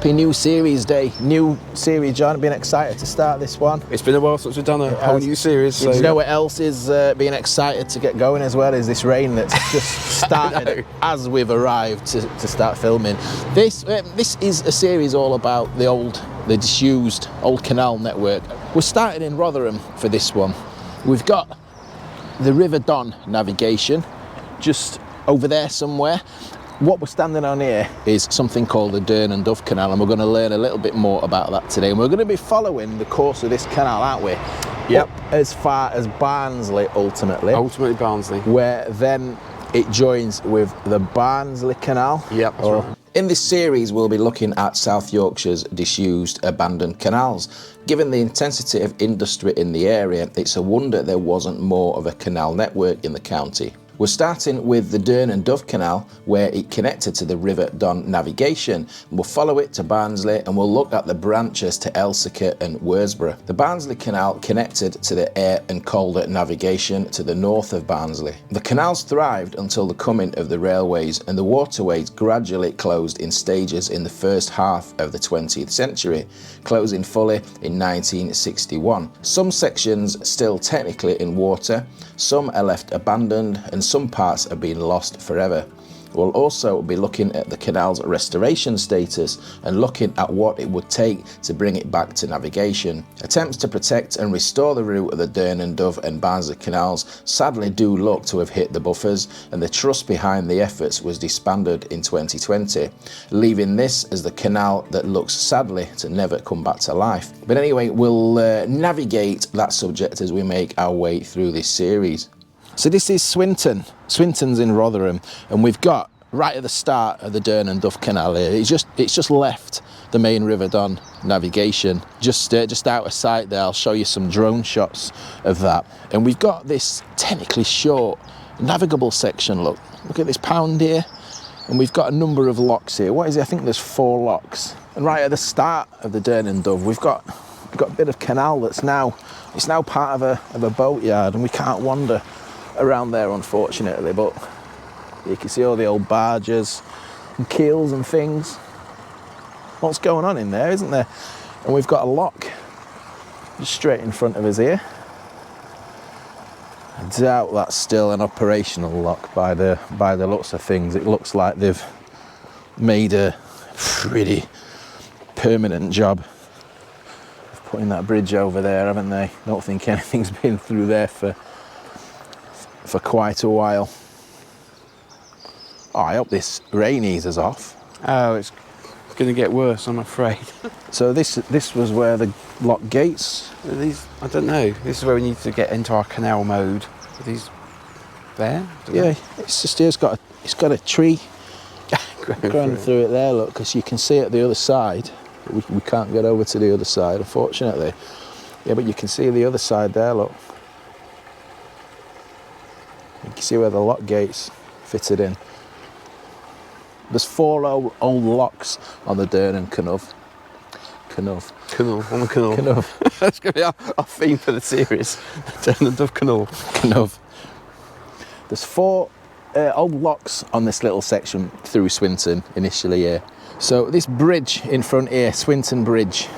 Happy new series day, new series, John. I've been excited to start this one. It's been a while since we've done a whole new series. So. You know what else is being excited to get going as well is this rain that's just started as we've arrived to start filming. This is a series all about the disused old canal network. We're starting in Rotherham for this one. We've got the River Don navigation just over there somewhere. What we're standing on here is something called the Dearne Dove Canal, and we're going to learn a little bit more about that today. And we're going to be following the course of this canal, aren't we? Yep. Up as far as Barnsley, ultimately. Ultimately Barnsley. Where then it joins with the Barnsley Canal. Yep, that's right. In this series, we'll be looking at South Yorkshire's disused, abandoned canals. Given the intensity of industry in the area, it's a wonder there wasn't more of a canal network in the county. We're starting with the Dearne Dove Canal, where it connected to the River Don navigation. We'll follow it to Barnsley and we'll look at the branches to Elsike and Worsborough. The Barnsley Canal connected to the Ayr and Calder navigation to the north of Barnsley. The canals thrived until the coming of the railways, and the waterways gradually closed in stages in the first half of the 20th century, closing fully in 1961. Some sections still technically in water, some are left abandoned, and some parts are being lost forever. We'll also be looking at the canal's restoration status and looking at what it would take to bring it back to navigation. Attempts to protect and restore the route of the Dearne Dove and Barnsley canals sadly do look to have hit the buffers, and the trust behind the efforts was disbanded in 2020, leaving this as the canal that looks sadly to never come back to life. But anyway, we'll navigate that subject as we make our way through this series. So this is Swinton. Swinton's in Rotherham, and we've got right at the start of the Dearne Dove Canal here. It's just left the main River Don navigation, just out of sight there. I'll show you some drone shots of that. And we've got this technically short navigable section. Look at this pound here, and we've got a number of locks here. What is it? I think there's 4 locks. And right at the start of the Dearne Dove, we've got a bit of canal that's now part of a boatyard, and we can't wander around there unfortunately, but you can see all the old barges and keels and things. What's going on in there, isn't there? And we've got a lock just straight in front of us here. I doubt that's still an operational lock by the looks of things. It looks like they've made a pretty permanent job of putting that bridge over there, haven't they? Don't think anything's been through there for quite a while. Oh, I hope this rain eases off. Oh, it's going to get worse, I'm afraid. So this was where the lock gates. I don't know. This is where we need to get into our canal mode. Are these there? Yeah, it's just here. It's got a tree growing through it there. Look, because you can see it the other side. We can't get over to the other side, unfortunately. Yeah, but you can see the other side there. Look. You can see where the lock gates fitted in. There's 4 old locks on the Dearne Canal. That's going to be our theme for the series. Dearne Dove Canal. There's 4 old locks on this little section through Swinton initially here. So this bridge in front here, Swinton Bridge.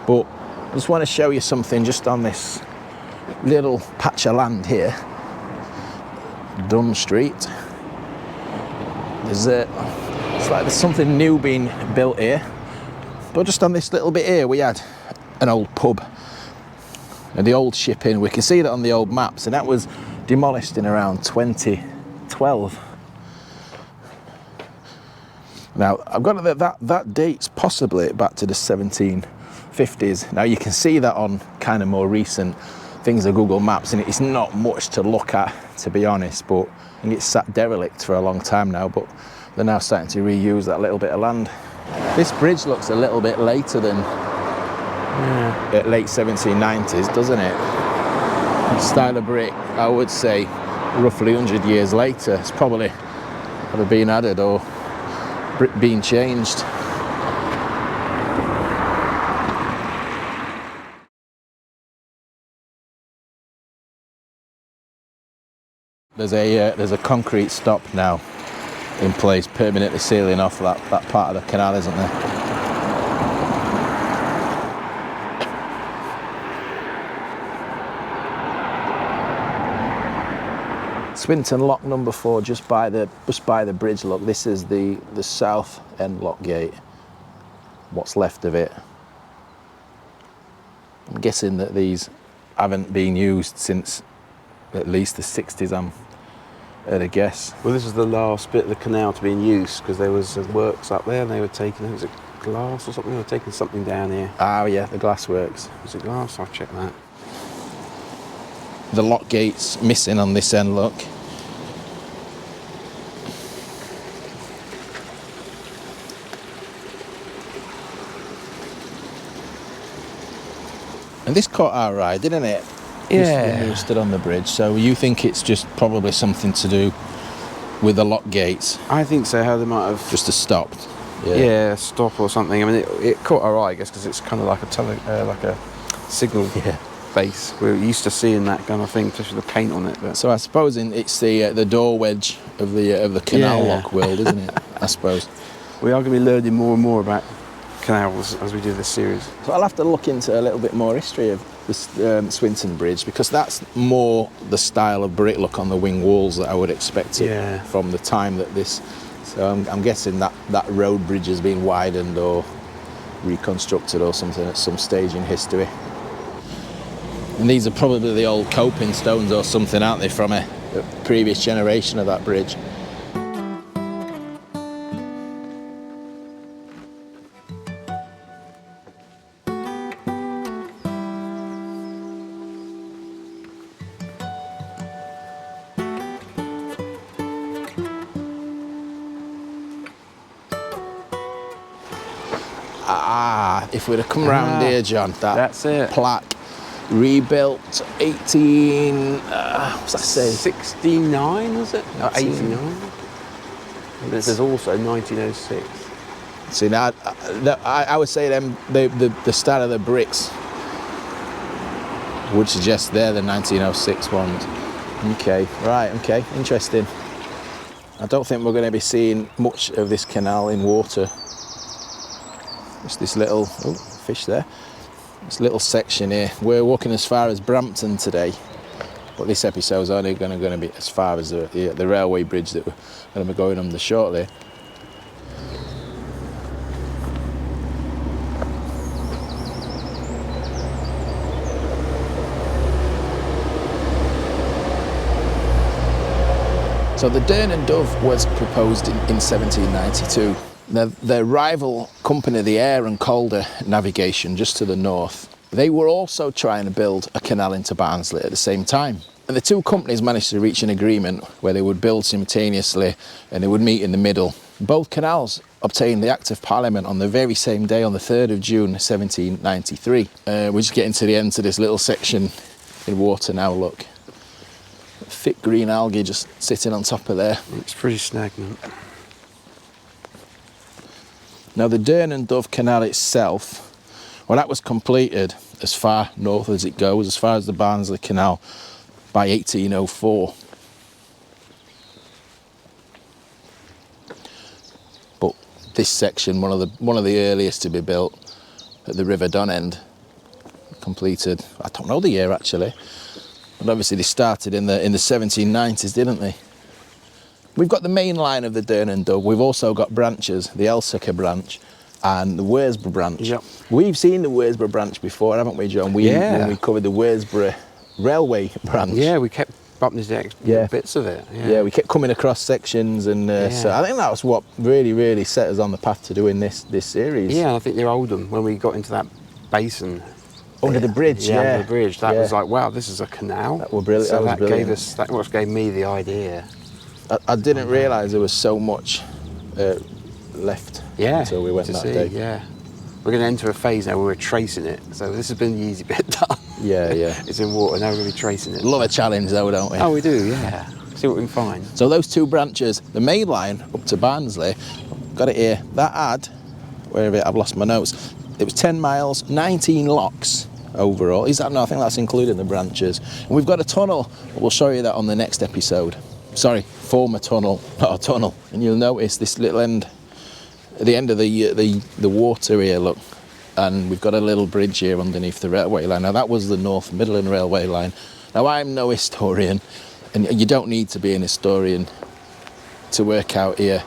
But I just want to show you something just on this little patch of land here. Dunn Street. It's like there's something new being built here. But just on this little bit here, we had an old pub and the old Ship Inn. We can see that on the old maps, and that was demolished in around 2012. Now, I've got that dates possibly back to the 1750s. Now, you can see that on kind of more recent things of Google Maps, and it's not much to look at, to be honest, but I think it's sat derelict for a long time now, but they're now starting to reuse that little bit of land. This bridge looks a little bit later than late 1790s, doesn't it? Style of brick, I would say, roughly 100 years later. It's probably either been added or been changed. There's a concrete stop now in place, permanently sealing off that part of the canal, isn't there? Swinton lock number 4, just by the bridge. Look, this is the south end lock gate. What's left of it. I'm guessing that these haven't been used since at least the 60s. I'm at a guess. Well, this is the last bit of the canal to be in use because there was works up there, and they were taking, was it glass or something? They were taking something down here. Oh yeah, the glass works. Was it glass? I'll check that. The lock gate's missing on this end, look. And this caught our eye, didn't it? Yeah. When we stood on the bridge. So you think it's just probably something to do with the lock gates? I think so, how they might have... Just to stopped. Yeah, stop or something. I mean, it caught our eye, I guess, because it's kind of like a signal base. We're used to seeing that kind of thing, especially with the paint on it. But. So I suppose it's the door wedge of the canal lock world, isn't it? I suppose. We are going to be learning more and more about canals as we do this series. So I'll have to look into a little bit more history of this Swinton Bridge, because that's more the style of brick look on the wing walls that I would expect it from the time that this. So I'm guessing that road bridge has been widened or reconstructed or something at some stage in history. And these are probably the old coping stones or something, aren't they, from a previous generation of that bridge. If we'd have come round here, John, that's it. Plaque, rebuilt 18, what's that say? 69, was it? No, 89. There's also 1906. See, now, I would say the start of the bricks would suggest they're the 1906 ones. Okay, right, okay, interesting. I don't think we're going to be seeing much of this canal in water. Just this little, fish there, this little section here. We're walking as far as Brampton today, but this episode's only going to be as far as the railway bridge that we're going to be going under shortly. So the Dearne Dove was proposed in 1792. Their rival company, the Air and Calder Navigation, just to the north, they were also trying to build a canal into Barnsley at the same time. And the two companies managed to reach an agreement where they would build simultaneously and they would meet in the middle. Both canals obtained the Act of Parliament on the very same day, on the 3rd of June 1793. We're just getting to the end of this little section in water now, look. Thick green algae just sitting on top of there. It's pretty stagnant. Now the Dearne Dove Canal itself, well, that was completed as far north as it goes, as far as the Barnsley Canal, by 1804. But this section, one of the earliest to be built at the River Don end, completed, I don't know the year actually, but obviously they started in the 1790s, didn't they? We've got the main line of the Dearne Dove. We've also got branches, the Elsecker branch and the Worsborough branch. Yep. We've seen the Worsborough branch before, haven't we, John? When we covered the Worsborough railway branch. Yeah, we kept bumping into bits of it. Yeah, we kept coming across sections, and so I think that was what really set us on the path to doing this series. Yeah, I think near Oldham, when we got into that basin. Under the bridge, under the bridge. That was like, wow, this is a canal. That was brilliant. So that what gave me the idea. I didn't realise there was so much left until we went that day. Yeah, we're going to enter a phase now where we're tracing it. So this has been the easy bit done. Yeah. It's in water, now we're going to be tracing it. Love a challenge though, don't we? Oh, we do, yeah. See what we can find. So those two branches, the main line up to Barnsley, got it here, that had, I've lost my notes, it was 10 miles, 19 locks overall. Is that? No, I think that's including the branches. And we've got a tunnel, we'll show you that on the next episode. Sorry, former tunnel, not a tunnel. And you'll notice this little end, at the end of the water here, look, and we've got a little bridge here underneath the railway line. Now that was the North Midland Railway line. Now I'm no historian, And you don't need to be an historian to work out here.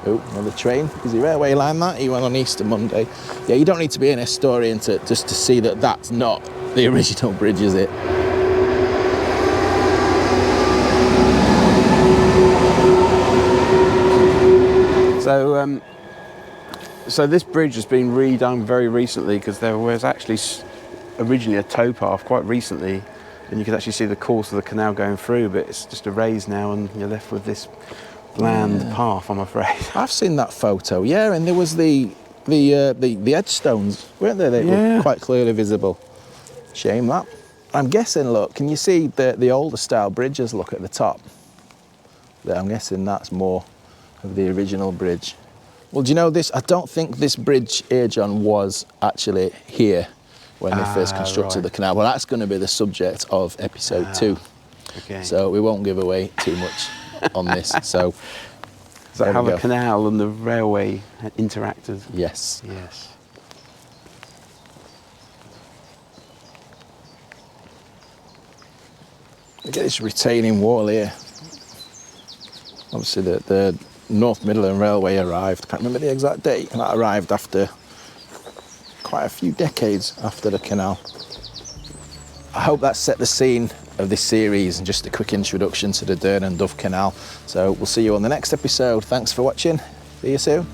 Oh, another train. Is the railway line that? He went on Easter Monday. Yeah, you don't need to be an historian to just to see that that's not the original bridge, is it? So this bridge has been redone very recently, because there was actually originally a towpath quite recently, and you could actually see the course of the canal going through, but it's just erased now and you're left with this bland path, I'm afraid. I've seen that photo, yeah, and there was the headstones, weren't there? They were quite clearly visible. Shame that. I'm guessing, look, can you see the older style bridges, look at the top? I'm guessing that's more of the original bridge. Well, do you know this? I don't think this bridge here, John, was actually here when they first constructed the canal. Well, that's going to be the subject of episode 2. Okay. So we won't give away too much on this. So is that how the canal and the railway interacted? Yes. Yes. Look at this retaining wall here. Obviously the North Midland Railway arrived, I can't remember the exact date, and that arrived after quite a few decades after the canal. I hope that set the scene of this series and just a quick introduction to the Dearne Dove Canal. So we'll see you on the next episode. Thanks for watching. See you soon.